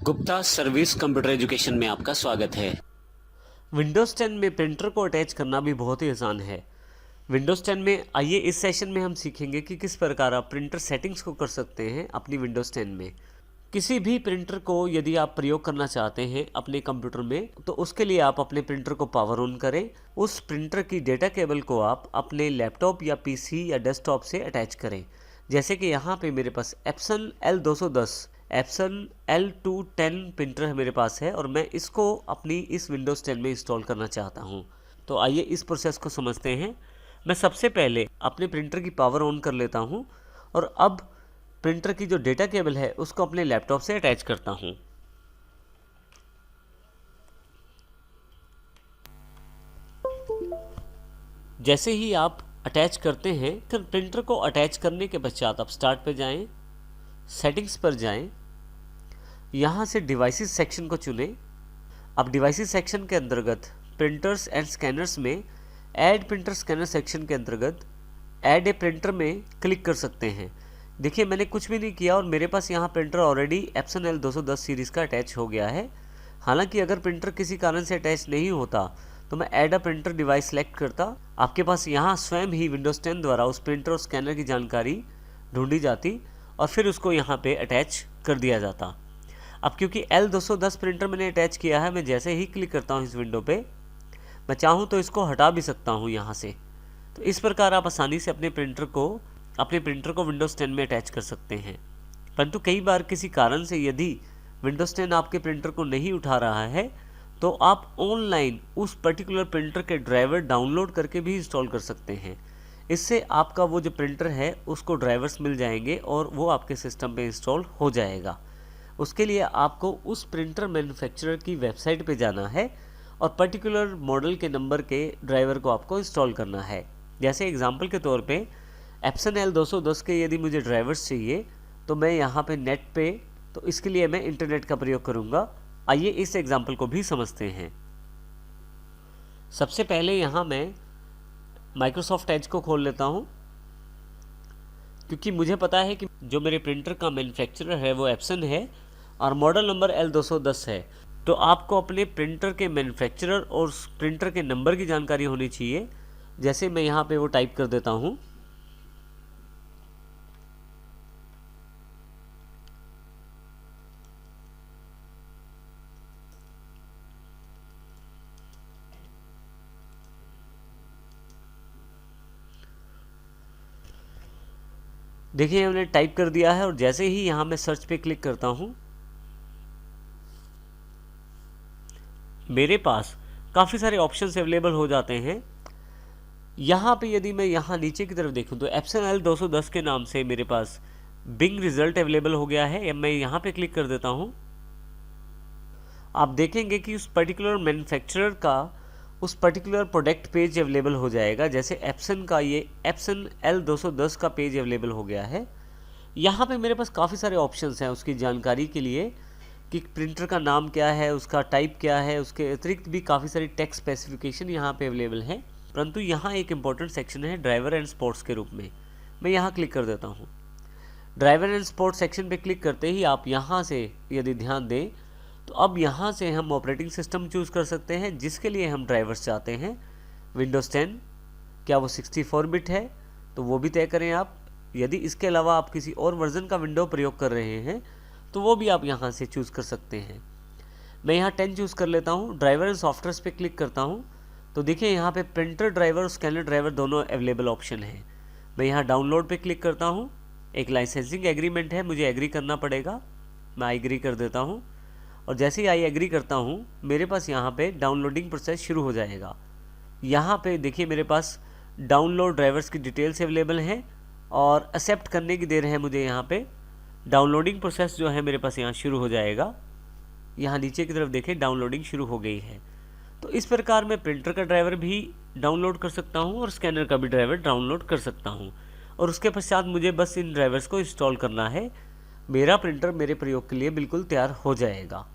Gupta service computer education में आपका स्वागत है। विंडोज़ 10 में प्रिंटर को अटैच करना भी बहुत ही आसान है। विंडोज़ 10 में आइए इस सेशन में हम सीखेंगे कि किस प्रकार आप प्रिंटर सेटिंग्स को कर सकते हैं अपनी विंडोज़ 10 में। किसी भी प्रिंटर को यदि आप प्रयोग करना चाहते हैं अपने कंप्यूटर में, तो उसके लिए आप अपने प्रिंटर को पावर ऑन करें। उस प्रिंटर की डेटा केबल को आप अपने लैपटॉप या पीसी या डेस्कटॉप से अटैच करें। जैसे कि यहाँ पे मेरे पास एप्सन L210 प्रिंटर है मेरे पास है और मैं इसको अपनी इस विंडोज़ 10 में इंस्टॉल करना चाहता हूँ। तो आइए इस प्रोसेस को समझते हैं। मैं सबसे पहले अपने प्रिंटर की पावर ऑन कर लेता हूँ और अब प्रिंटर की जो डेटा केबल है उसको अपने लैपटॉप से अटैच करता हूँ। जैसे ही आप अटैच करते हैं, फिर प्रिंटर को अटैच करने के पश्चात आप स्टार्ट पे जाएं, सेटिंग्स पर जाएं, यहाँ से डिवाइसेस सेक्शन को चुनें। अब डिवाइसेस सेक्शन के अंतर्गत प्रिंटर्स एंड स्कैनर्स में ऐड प्रिंटर स्कैनर सेक्शन के अंतर्गत ऐड ए प्रिंटर में क्लिक कर सकते हैं। देखिए मैंने कुछ भी नहीं किया और मेरे पास यहाँ printer already Epson L210 series का अटैच हो गया है। हालांकि अगर प्रिंटर किसी कारण से अटैच नहीं होता तो मैं add a printer device select करता। आपके पास यहाँ स्वयं ही विंडोज़ 10 द्वारा उस प्रिंटर और स्कैनर की जानकारी ढूंढी जाती और फिर उसको यहाँ पे अटैच कर दिया जाता। अब क्योंकि L210 प्रिंटर मैंने अटैच किया है, मैं जैसे ही क्लिक करता हूँ इस विंडो पे, मैं चाहूँ तो इसको हटा भी सकता हूँ यहाँ से। तो इस प्रकार आप आसानी से अपने प्रिंटर को विंडोज़ 10 में अटैच कर सकते हैं। परंतु कई बार किसी कारण से यदि विंडोज़ 10 आपके प्रिंटर को नहीं उठा रहा है तो आप ऑनलाइन उस पर्टिकुलर प्रिंटर के ड्राइवर डाउनलोड करके भी इंस्टॉल कर सकते हैं। इससे आपका वो जो प्रिंटर है उसको ड्राइवर्स मिल जाएंगे और वो आपके सिस्टम पे इंस्टॉल हो जाएगा। उसके लिए आपको उस प्रिंटर मैन्युफैक्चरर की वेबसाइट पे जाना है और पर्टिकुलर मॉडल के नंबर के ड्राइवर को आपको इंस्टॉल करना है। जैसे एग्जांपल के तौर पे एप्सन L210 के यदि मुझे ड्राइवर्स चाहिए तो मैं यहाँ पे नेट पे, तो इसके लिए मैं इंटरनेट का प्रयोग करूँगा। आइए इस एग्जांपल को भी समझते हैं। सबसे पहले यहाँ मैं माइक्रोसॉफ्ट एज को खोल लेता हूँ, क्योंकि मुझे पता है कि जो मेरे प्रिंटर का मैन्युफैक्चरर है वो एप्सन है और मॉडल नंबर L210 है। तो आपको अपने प्रिंटर के मैन्युफैक्चरर और प्रिंटर के नंबर की जानकारी होनी चाहिए। जैसे मैं यहाँ पे वो टाइप कर देता हूँ। देखिए हमने टाइप कर दिया है और जैसे ही यहाँ मैं सर्च पे क्लिक करता हूँ, मेरे पास काफ़ी सारे ऑप्शंस अवेलेबल हो जाते हैं। यहाँ पे यदि मैं यहाँ नीचे की तरफ देखूँ तो एप्सन L210 के नाम से मेरे पास बिंग रिजल्ट अवेलेबल हो गया है। मैं यहाँ पे क्लिक कर देता हूँ। आप देखेंगे कि उस पर्टिकुलर मैन्युफैक्चरर का उस पर्टिकुलर प्रोडक्ट पेज अवेलेबल हो जाएगा। जैसे एप्सन का ये एप्सन L210 का पेज अवेलेबल हो गया है। यहाँ पे मेरे पास काफ़ी सारे ऑप्शंस हैं उसकी जानकारी के लिए कि प्रिंटर का नाम क्या है, उसका टाइप क्या है। उसके अतिरिक्त भी काफ़ी सारी टेक्स्ट स्पेसिफिकेशन यहाँ पे अवेलेबल है। परंतु यहाँ एक इम्पॉर्टेंट सेक्शन है ड्राइवर एंड स्पोर्ट्स के रूप में। मैं यहाँ क्लिक कर देता हूँ। ड्राइवर एंड स्पोर्ट्स सेक्शन पे क्लिक करते ही आप यहाँ से यदि ध्यान दें तो अब यहाँ से हम ऑपरेटिंग सिस्टम चूज़ कर सकते हैं जिसके लिए हम ड्राइवर्स चाहते हैं। विंडोज़ 10 क्या वो 64 बिट है तो वो भी तय करें आप। यदि इसके अलावा आप किसी और वर्जन का विंडो प्रयोग कर रहे हैं तो वो भी आप यहाँ से चूज़ कर सकते हैं। मैं यहाँ 10 चूज़ कर लेता हूँ। ड्राइवर एंड सॉफ्टवेयर पे क्लिक करता हूँ तो देखिए यहाँ पे प्रिंटर ड्राइवर और स्कैनर ड्राइवर दोनों अवेलेबल ऑप्शन है। मैं यहाँ डाउनलोड पे क्लिक करता हूँ। एक लाइसेंसिंग एग्रीमेंट है, मुझे एग्री करना पड़ेगा। मैं आई एग्री कर देता हूँ और जैसे ही आई एग्री करता हूँ मेरे पास यहाँ पे डाउनलोडिंग प्रोसेस शुरू हो जाएगा। यहाँ पे देखिए मेरे पास डाउनलोड ड्राइवर्स की डिटेल्स अवेलेबल हैं और एक्सेप्ट करने की देर है मुझे। यहाँ पे डाउनलोडिंग प्रोसेस जो है मेरे पास यहाँ शुरू हो जाएगा। यहाँ नीचे की तरफ देखें डाउनलोडिंग शुरू हो गई है। तो इस प्रकार मैं प्रिंटर का ड्राइवर भी डाउनलोड कर सकता हूँ और स्कैनर का भी ड्राइवर डाउनलोड कर सकता हूँ और उसके पश्चात मुझे बस इन ड्राइवर्स को इंस्टॉल करना है। मेरा प्रिंटर मेरे प्रयोग के लिए बिल्कुल तैयार हो जाएगा।